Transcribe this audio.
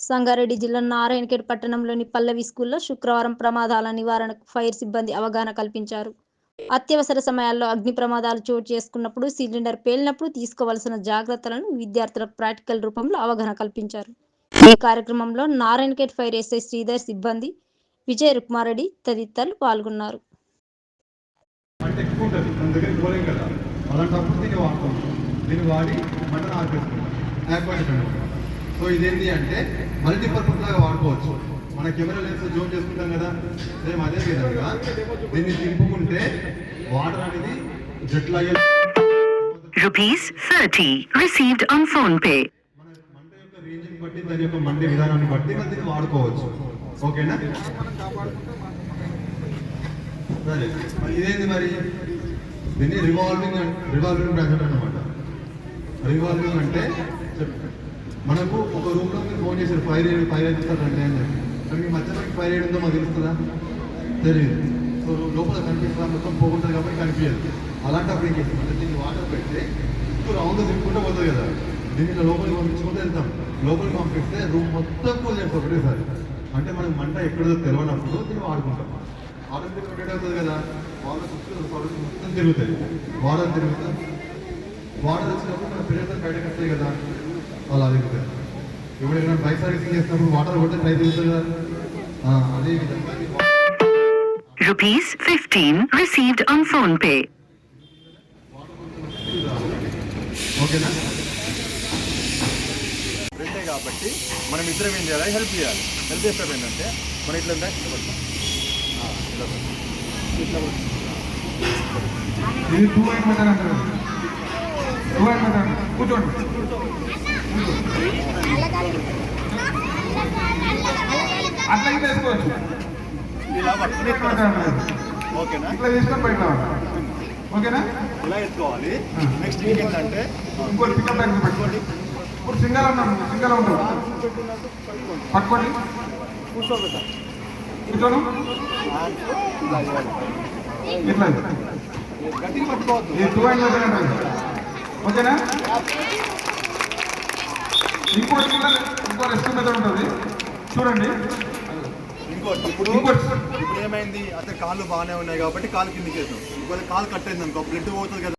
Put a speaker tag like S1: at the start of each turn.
S1: సంగారెడ్డి జిల్లా నారాయణఖేడ్ పట్టణంలోని పల్లవి స్కూల్లో శుక్రవారం ప్రమాదాల నివారణకు ఫైర్ సిబ్బంది అవగాహన కల్పించారు. అత్యవసర సమయాల్లో అగ్ని ప్రమాదాలు చోటు చేసుకున్నప్పుడు, సిలిండర్ పేలినప్పుడు తీసుకోవాల్సిన జాగ్రత్తలను విద్యార్థులకు ప్రాక్టికల్ రూపంలో అవగాహన కల్పించారు. ఈ కార్యక్రమంలో నారాయణఖేడ్ ఫైర్ ఎస్ఐ శ్రీధర్, సిబ్బంది విజయ్ రుక్మారెడ్డి తదితరులు పాల్గొన్నారు.
S2: సో ఇదేంటి అంటే మల్టీపర్పస్ లాగా వాడుకోవచ్చు. మన కెమెరా లెన్స్ జూమ్ చేసుకుంటాం కదా, సేమ్ అదే విధంగా దీన్ని తిప్పుకుంటే వాటర్ అనేది జెట్లో
S3: ₹30 received on PhonePe.
S2: మన మంట యొక్క రేంజ్ని బట్టి, దాని యొక్క మండే విధానాన్ని బట్టి మనం దీన్ని వాడుకోవచ్చు. ఓకేనా? సరే, ఇదేంటి మరి? దీన్ని రివాల్వింగ్ బ్రాకెట్ అన్నమాట. రివాల్వింగ్ అంటే మనకు ఒక రూమ్లో మీరు ఫోన్ చేశారు, ఫైర్ అవుతారంటే అని చెప్పి, కానీ మీ మధ్యలో ఫైర్ అయ్యి ఉందో మాకు తెలుస్తుందా? తెలియదు. సో లోపల కనిపిస్తుందా? మొత్తం పోకుంటుంది కాబట్టి కనిపించదు. అలాంటప్పుడు ఏం చేస్తాం అంటే దీన్ని వాటర్ పెడితే రౌండ్ తిప్పుకుంటూ పోతుంది కదా, దీన్ని లోపలికి పంపించుకుంటూ వెళ్తాం. లోపలికి పంపిస్తే రూమ్ మొత్తం కూల్ చేస్తాం ఒకటేసారి. అంటే మనకు మంట ఎక్కడో తెలియనప్పుడు దీన్ని వాడుకుంటాం. ఆటోమేటిక్ రొటేట్ అవుతుంది కదా, వాటర్ మొత్తం తిరుగుతాయి. వాటర్ తిరుగుతాం, వాటర్ వచ్చినప్పుడు మన పిల్లలతో బయటకు వస్తాయి కదా, అలా తిరుగుతాయి. ఇప్పుడు ఏమైనా బైక్ సర్వీసింగ్ చేసినప్పుడు వాటర్ కొట్టే ట్రై తిరుగుతుంది కదా, అదే విధంగా
S3: ₹15 received on PhonePe.
S2: ఓకేనా?
S4: రెండే కాబట్టి మనం ఇద్దరం ఏం చేయాలి? హెల్ప్ చేయాలి. హెల్ప్ చేసేటప్పుడు ఏంటంటే మనం ఇట్లా
S5: ఇది 2 అండ్ మెథడ్ అంటారు. 2 అండ్ మెథడ్ కూర్చోండి. అట్లా ఇట్లా వేసుకోవచ్చు.
S4: ఇలా పట్టుకుని ఓకేనా?
S5: ఇట్లా తీసుకొని బయట ఓకేనా?
S4: ఇలా ఎత్తుకోవాలి. నెక్స్ట్ ఏంటంటే
S5: ఇంకోటి పికప్ బ్యాగ్ పెట్టుకోండి. ఇప్పుడు సింగల్ ఉన్నాం, సింగల్ ఉంటాం, పట్టుకోండి.
S4: కూర్చోబెట్టాలి.
S5: కూర్చోను ఇట్లా
S4: గట్టిగా పట్టుకోవద్దు.
S5: ఇది 2 అండ్ మెథడ్ అంటారు. ఓకేనా? ఇంకో రెస్ట్ మెథడ్ ఉంటుంది, చూడండి.
S4: ఇప్పుడు ఏమైంది? అతని కాళ్ళు బాగానే ఉన్నాయి కాబట్టి కాలు కిందికి వేసాం. కాలు కట్టేది అనుకో, బ్లడ్ పోతుంది కదా.